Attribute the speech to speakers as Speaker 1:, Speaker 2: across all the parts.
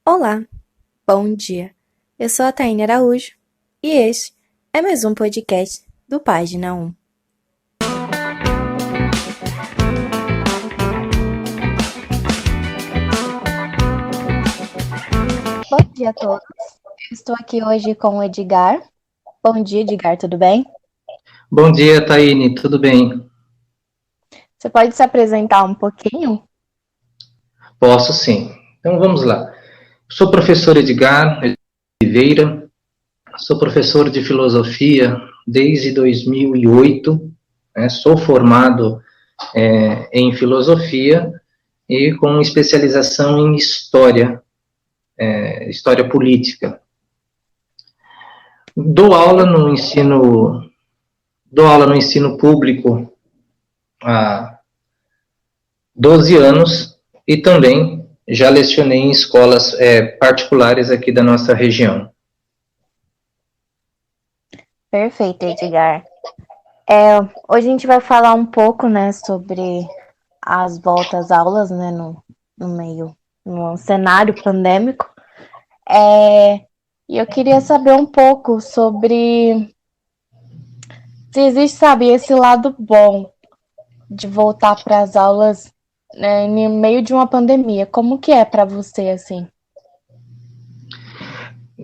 Speaker 1: Olá, bom dia. Eu sou a Taine Araújo e este é mais um podcast do Página 1. Bom dia a todos. Estou aqui hoje com o Edgar. Bom dia, Edgar, tudo bem?
Speaker 2: Bom dia, Taine, tudo bem?
Speaker 1: Você pode se apresentar um pouquinho?
Speaker 2: Posso sim. Então vamos lá. Sou professor Edgar Oliveira, sou professor de filosofia desde 2008, né? Sou formado em filosofia e com especialização em história, história política. Dou aula no ensino público há 12 anos e também já lecionei em escolas particulares aqui da nossa região.
Speaker 1: Perfeito, Edgar. Hoje a gente vai falar um pouco, sobre as voltas às aulas, no cenário pandêmico. E eu queria saber um pouco sobre se existe, esse lado bom de voltar para as aulas, no meio de uma pandemia. Como que é para você, assim?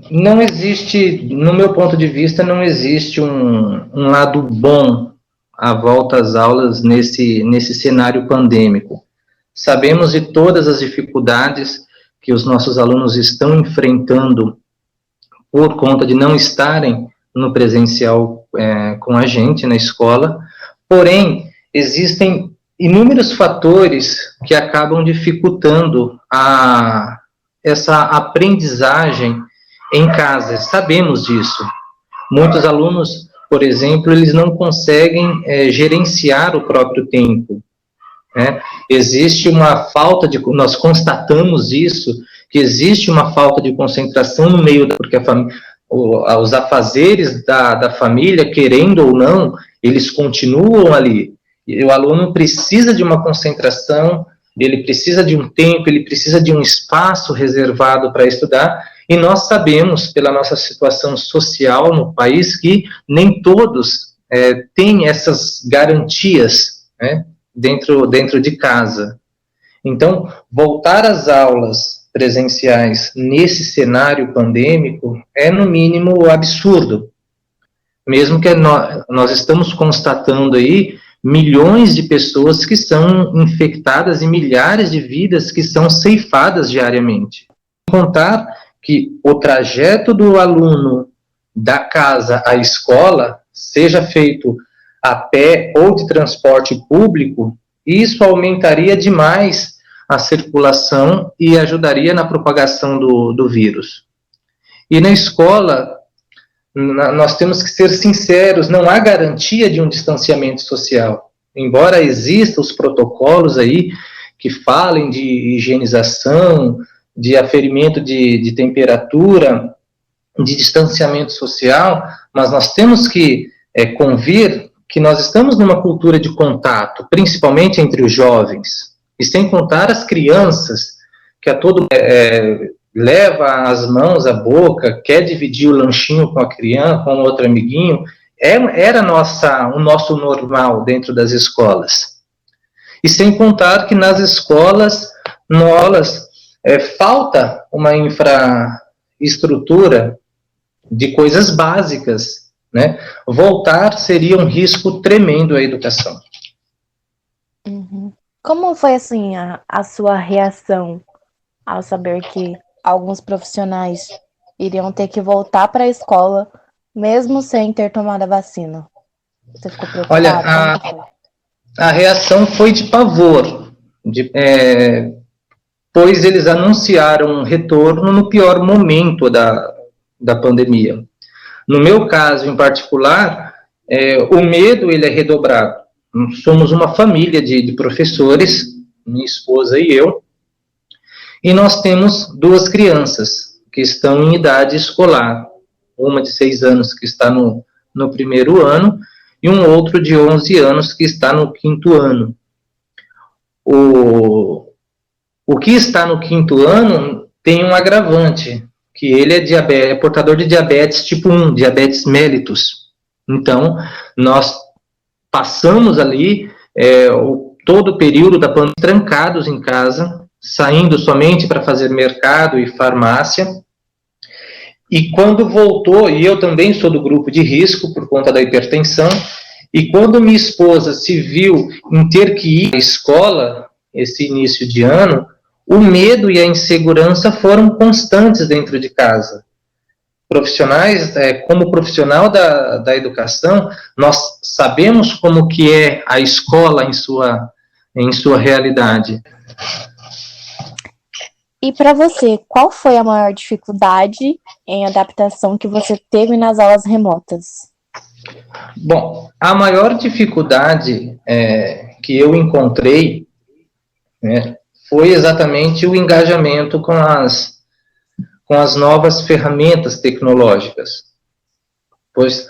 Speaker 2: Não existe, no meu ponto de vista, não existe um lado bom à volta às aulas nesse cenário pandêmico. Sabemos de todas as dificuldades que os nossos alunos estão enfrentando por conta de não estarem no presencial com a gente na escola, porém, existem inúmeros fatores que acabam dificultando essa aprendizagem em casa, sabemos disso. Muitos alunos, por exemplo, eles não conseguem gerenciar o próprio tempo. Né? Existe uma falta de, nós constatamos isso, que existe uma falta de concentração no meio, porque os afazeres da família, querendo ou não, eles continuam ali. E o aluno precisa de uma concentração, ele precisa de um tempo, ele precisa de um espaço reservado para estudar, e nós sabemos, pela nossa situação social no país, que nem todos têm essas garantias, né, dentro de casa. Então, voltar às aulas presenciais nesse cenário pandêmico é, no mínimo, absurdo. Mesmo que nós estamos constatando aí milhões de pessoas que são infectadas e milhares de vidas que são ceifadas diariamente. Contar que o trajeto do aluno da casa à escola seja feito a pé ou de transporte público, isso aumentaria demais a circulação e ajudaria na propagação do vírus. E na escola, nós temos que ser sinceros, não há garantia de um distanciamento social. Embora existam os protocolos aí que falem de higienização, de aferimento de temperatura, de distanciamento social, mas nós temos que convir que nós estamos numa cultura de contato, principalmente entre os jovens, e sem contar as crianças, que a todo leva as mãos à boca, quer dividir o lanchinho com a criança, com outro amiguinho, era o nosso normal dentro das escolas. E sem contar que nas escolas, falta uma infraestrutura de coisas básicas, né? Voltar seria um risco tremendo à educação.
Speaker 1: Uhum. Como foi, assim, a sua reação ao saber que alguns profissionais iriam ter que voltar para a escola, mesmo sem ter tomado a vacina? Você ficou preocupado?
Speaker 2: Olha, a reação foi de pavor, pois eles anunciaram um retorno no pior momento da pandemia. No meu caso, em particular, o medo ele é redobrado. Somos uma família de professores, minha esposa e eu, e nós temos duas crianças que estão em idade escolar, uma de 6 anos que está no primeiro ano e um outro de 11 anos que está no 5º ano. O que está no 5º ano tem um agravante, que ele é portador de diabetes tipo 1, diabetes mellitus. Então, nós passamos ali todo o período da pandemia trancados em casa, saindo somente para fazer mercado e farmácia. E quando voltou, e eu também sou do grupo de risco por conta da hipertensão, e quando minha esposa se viu em ter que ir à escola, esse início de ano, o medo e a insegurança foram constantes dentro de casa. Profissionais, como profissional da educação, nós sabemos como que é a escola em sua realidade.
Speaker 1: E para você, qual foi a maior dificuldade em adaptação que você teve nas aulas remotas?
Speaker 2: Bom, a maior dificuldade que eu encontrei foi exatamente o engajamento com as novas ferramentas tecnológicas, pois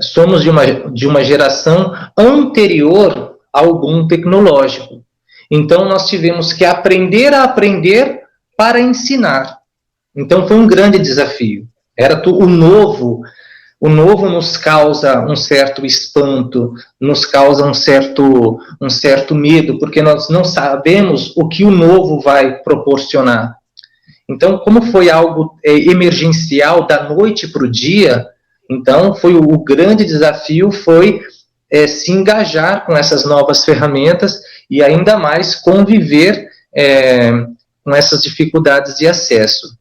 Speaker 2: somos de uma geração anterior ao boom tecnológico. Então, nós tivemos que aprender a aprender para ensinar. Então, foi um grande desafio. Era o novo nos causa um certo espanto, nos causa um certo medo, porque nós não sabemos o que o novo vai proporcionar. Então, como foi algo emergencial da noite para o dia, então o grande desafio foi se engajar com essas novas ferramentas e ainda mais conviver com essas dificuldades de acesso.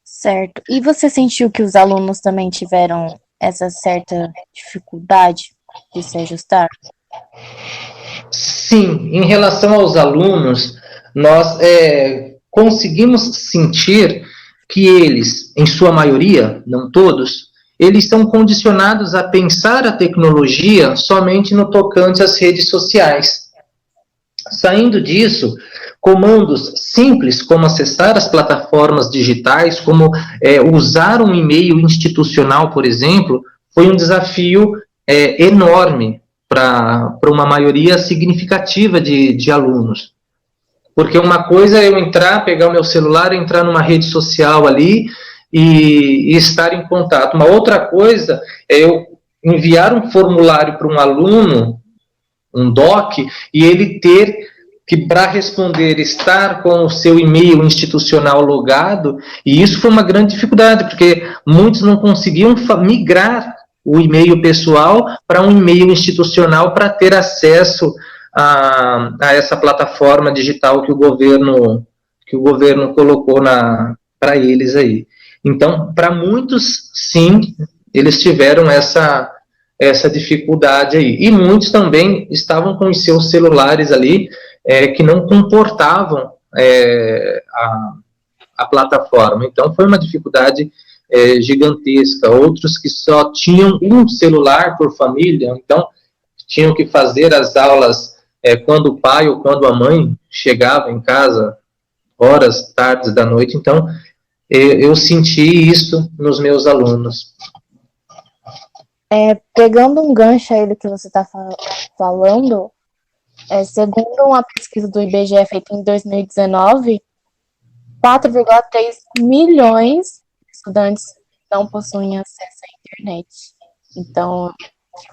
Speaker 1: Certo. E você sentiu que os alunos também tiveram essa certa dificuldade de se ajustar?
Speaker 2: Sim, em relação aos alunos, nós conseguimos sentir que eles, em sua maioria, não todos, eles estão condicionados a pensar a tecnologia somente no tocante às redes sociais. Saindo disso, comandos simples, como acessar as plataformas digitais, como usar um e-mail institucional, por exemplo, foi um desafio enorme para uma maioria significativa de alunos. Porque uma coisa é eu pegar o meu celular, entrar numa rede social ali e estar em contato. Uma outra coisa é eu enviar um formulário para um aluno, um DOC, e ele ter que, para responder, estar com o seu e-mail institucional logado, e isso foi uma grande dificuldade, porque muitos não conseguiam migrar o e-mail pessoal para um e-mail institucional para ter acesso a essa plataforma digital que o governo colocou para eles aí. Então, para muitos, sim, eles tiveram essa dificuldade aí. E muitos também estavam com os seus celulares ali que não comportavam a plataforma. Então, foi uma dificuldade gigantesca. Outros que só tinham um celular por família, então tinham que fazer as aulas quando o pai ou quando a mãe chegava em casa, horas, tardes da noite. Então, eu senti isso nos meus alunos.
Speaker 1: Pegando um gancho aí do que você está falando, segundo uma pesquisa do IBGE feita em 2019, 4,3 milhões de estudantes não possuem acesso à internet. Então,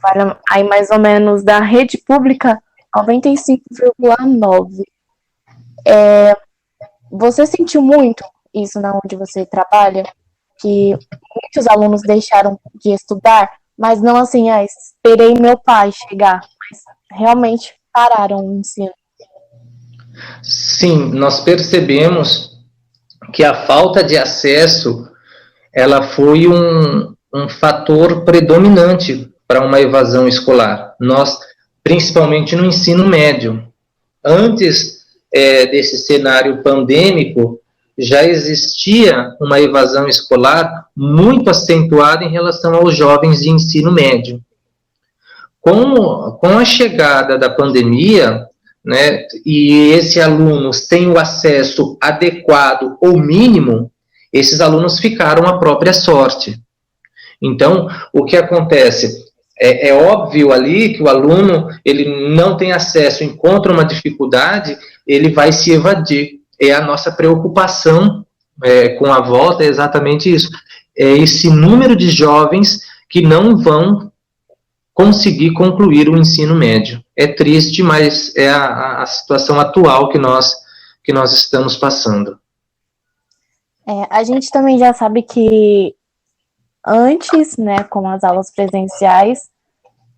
Speaker 1: vale aí mais ou menos da rede pública, 95,9. Você sentiu muito isso na onde você trabalha? Que muitos alunos deixaram de estudar, mas não assim, esperei meu pai chegar, mas realmente pararam o ensino.
Speaker 2: Sim, nós percebemos que a falta de acesso, ela foi um fator predominante para uma evasão escolar. Nós, principalmente no ensino médio, antes desse cenário pandêmico, já existia uma evasão escolar muito acentuada em relação aos jovens de ensino médio. Com a chegada da pandemia, né, e esses alunos têm o acesso adequado ou mínimo, esses alunos ficaram à própria sorte. Então, o que acontece? É óbvio ali que o aluno ele não tem acesso, encontra uma dificuldade, ele vai se evadir. é a nossa preocupação com a volta, é exatamente isso. É esse número de jovens que não vão conseguir concluir o ensino médio. É triste, mas é a situação atual que nós estamos passando.
Speaker 1: A gente também já sabe que antes, né, com as aulas presenciais,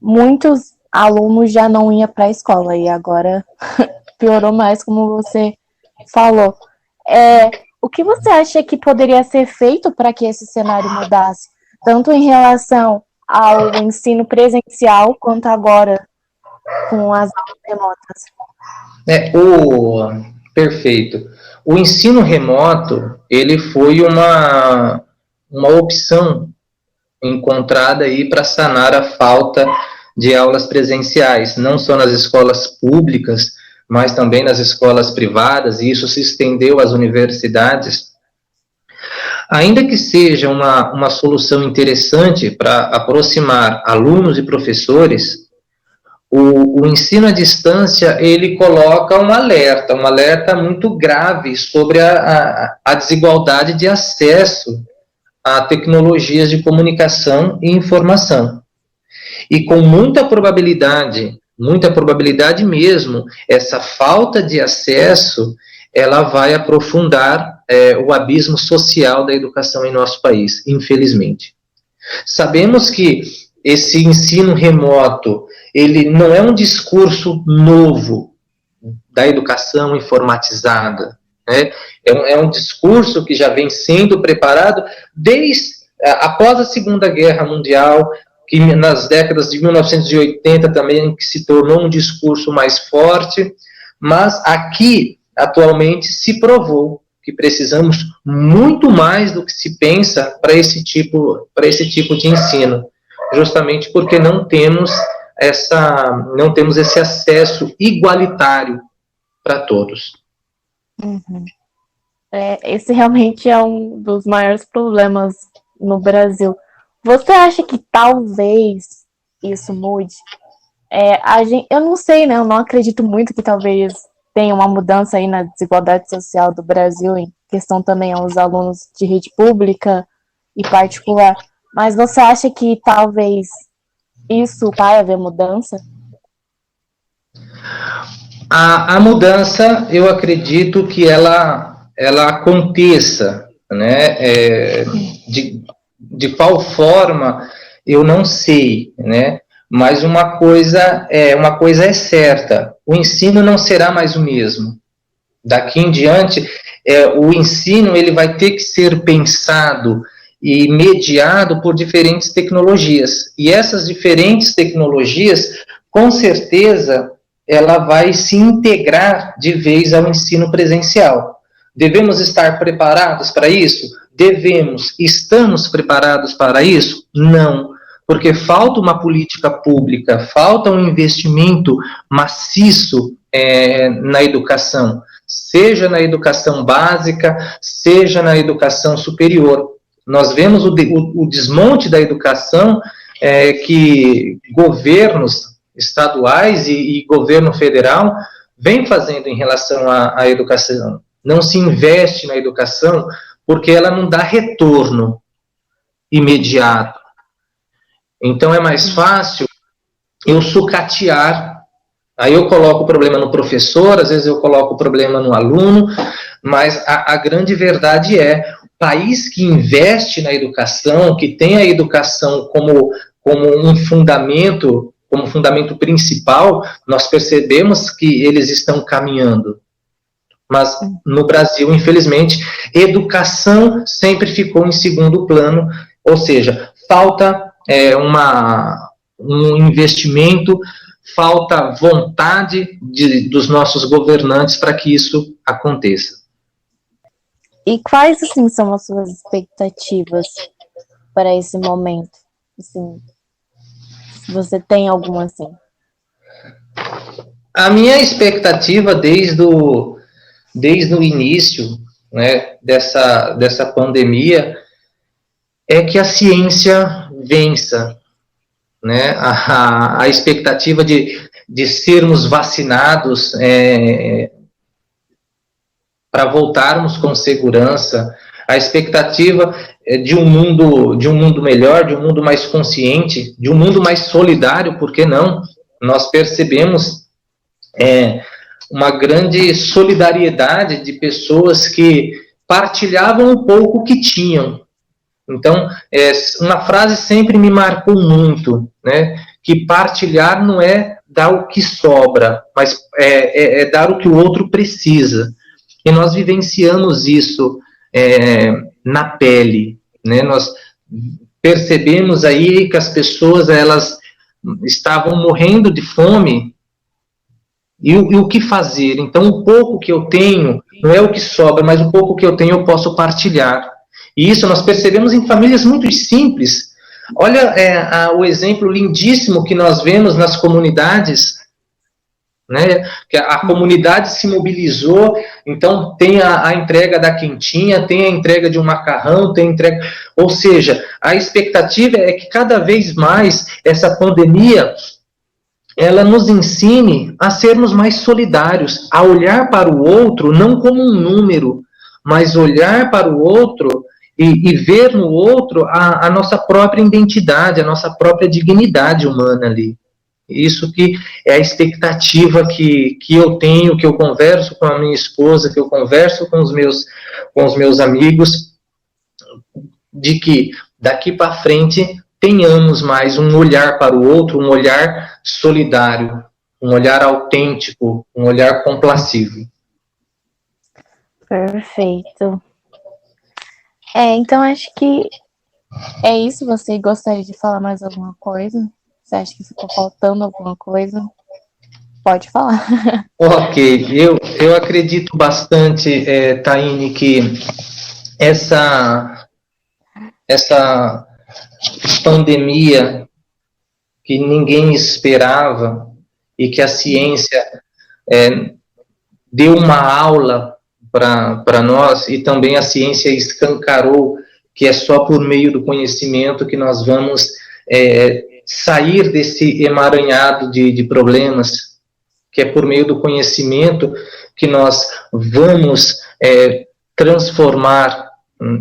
Speaker 1: muitos alunos já não iam para a escola e agora piorou mais, como você falou. O que você acha que poderia ser feito para que esse cenário mudasse, tanto em relação ao ensino presencial quanto agora com as aulas remotas?
Speaker 2: Perfeito. O ensino remoto, ele foi uma opção encontrada aí para sanar a falta de aulas presenciais, não só nas escolas públicas, mas também nas escolas privadas, e isso se estendeu às universidades. Ainda que seja uma solução interessante para aproximar alunos e professores, o ensino à distância, ele coloca um alerta muito grave sobre a desigualdade de acesso a tecnologias de comunicação e informação. E com muita probabilidade mesmo, essa falta de acesso, ela vai aprofundar o abismo social da educação em nosso país, infelizmente. Sabemos que esse ensino remoto, ele não é um discurso novo da educação informatizada, né? É um discurso que já vem sendo preparado desde após a Segunda Guerra Mundial, que nas décadas de 1980 também que se tornou um discurso mais forte, mas aqui, atualmente, se provou que precisamos muito mais do que se pensa para esse tipo de ensino, justamente porque não temos esse acesso igualitário para todos.
Speaker 1: Uhum. Esse realmente é um dos maiores problemas no Brasil. Você acha que talvez isso mude? Eu não sei, né? Eu não acredito muito que talvez tenha uma mudança aí na desigualdade social do Brasil, em questão também aos alunos de rede pública e particular. Mas você acha que talvez isso vai haver mudança?
Speaker 2: A mudança, eu acredito que ela aconteça, né? De qual forma, eu não sei, né? Mas uma coisa é certa: o ensino não será mais o mesmo. Daqui em diante, o ensino ele vai ter que ser pensado e mediado por diferentes tecnologias. E essas diferentes tecnologias, com certeza, ela vai se integrar de vez ao ensino presencial. Devemos estar preparados para isso? Devemos. Estamos preparados para isso? Não. Porque falta uma política pública, falta um investimento maciço na educação, seja na educação básica, seja na educação superior. Nós vemos o desmonte da educação que governos estaduais e governo federal vem fazendo em relação à educação. Não se investe na educação porque ela não dá retorno imediato. Então é mais fácil eu sucatear, aí eu coloco o problema no professor, às vezes eu coloco o problema no aluno, mas a grande verdade é, o país que investe na educação, que tem a educação como um fundamento, como fundamento principal, nós percebemos que eles estão caminhando. Mas no Brasil, infelizmente, educação sempre ficou em segundo plano, ou seja, falta um investimento, falta vontade dos nossos governantes para que isso aconteça.
Speaker 1: E quais, assim, são as suas expectativas para esse momento? Assim, se você tem alguma, assim.
Speaker 2: A minha expectativa desde o início, né, dessa pandemia é que a ciência vença, né? A expectativa de sermos vacinados para voltarmos com segurança. A expectativa é de um mundo melhor, de um mundo mais consciente, de um mundo mais solidário, por que não? Nós percebemos uma grande solidariedade de pessoas que partilhavam o pouco que tinham. Então, uma frase sempre me marcou muito, né? Que partilhar não é dar o que sobra, mas é dar o que o outro precisa. E nós vivenciamos isso na pele, né? Nós percebemos aí que as pessoas, elas estavam morrendo de fome, e o que fazer? Então, o pouco que eu tenho não é o que sobra, mas o pouco que eu tenho eu posso partilhar. E isso nós percebemos em famílias muito simples. Olha o exemplo lindíssimo que nós vemos nas comunidades, né? Que a comunidade se mobilizou, então tem a entrega da quentinha, tem a entrega de um macarrão, tem a entrega... Ou seja, a expectativa é que cada vez mais essa pandemia ela nos ensine a sermos mais solidários, a olhar para o outro não como um número, mas olhar para o outro e ver no outro a nossa própria identidade, a nossa própria dignidade humana ali. Isso que é a expectativa que eu tenho, que eu converso com a minha esposa, que eu converso com os meus amigos, de que daqui para frente tenhamos mais um olhar para o outro, um olhar solidário, um olhar autêntico, um olhar compassivo.
Speaker 1: Perfeito. Então acho que é isso. Você gostaria de falar mais alguma coisa? Você acha que ficou faltando alguma coisa? Pode falar.
Speaker 2: Ok, eu acredito bastante, Taine, que essa pandemia que ninguém esperava e que a ciência deu uma aula para nós, e também a ciência escancarou que é só por meio do conhecimento que nós vamos sair desse emaranhado de problemas, que é por meio do conhecimento que nós vamos transformar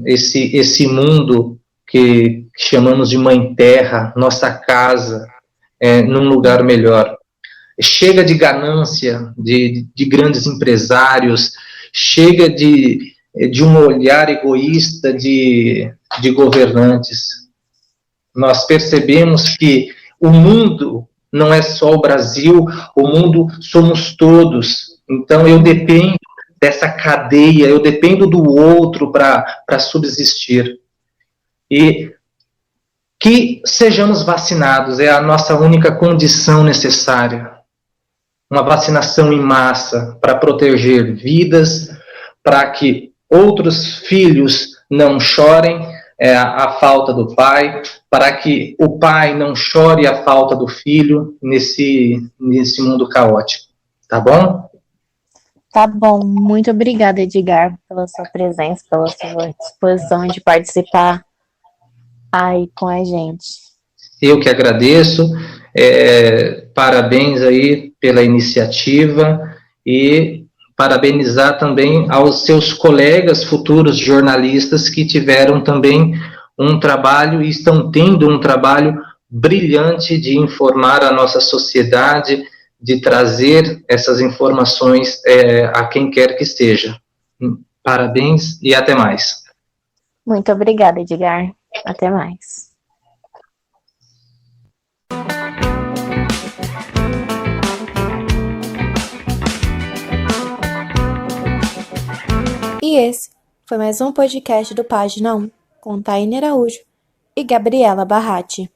Speaker 2: esse mundo que chamamos de Mãe Terra, nossa casa, num lugar melhor. Chega de ganância de grandes empresários, chega de um olhar egoísta de governantes. Nós percebemos que o mundo não é só o Brasil, o mundo somos todos. Então eu dependo dessa cadeia, eu dependo do outro para subsistir. E que sejamos vacinados é a nossa única condição necessária. Uma vacinação em massa para proteger vidas, para que outros filhos não chorem a falta do pai, para que o pai não chore a falta do filho nesse mundo caótico. Tá bom?
Speaker 1: Tá bom. Muito obrigada, Edgar, pela sua presença, pela sua disposição de participar aí com a gente.
Speaker 2: Eu que agradeço. Parabéns aí pela iniciativa e parabenizar também aos seus colegas futuros jornalistas que tiveram também um trabalho e estão tendo um trabalho brilhante de informar a nossa sociedade, de trazer essas informações a quem quer que seja. Parabéns e até mais.
Speaker 1: Muito obrigada, Edgar. Até mais. E esse foi mais um podcast do Página 1, com Taine Araújo e Gabriela Barratti.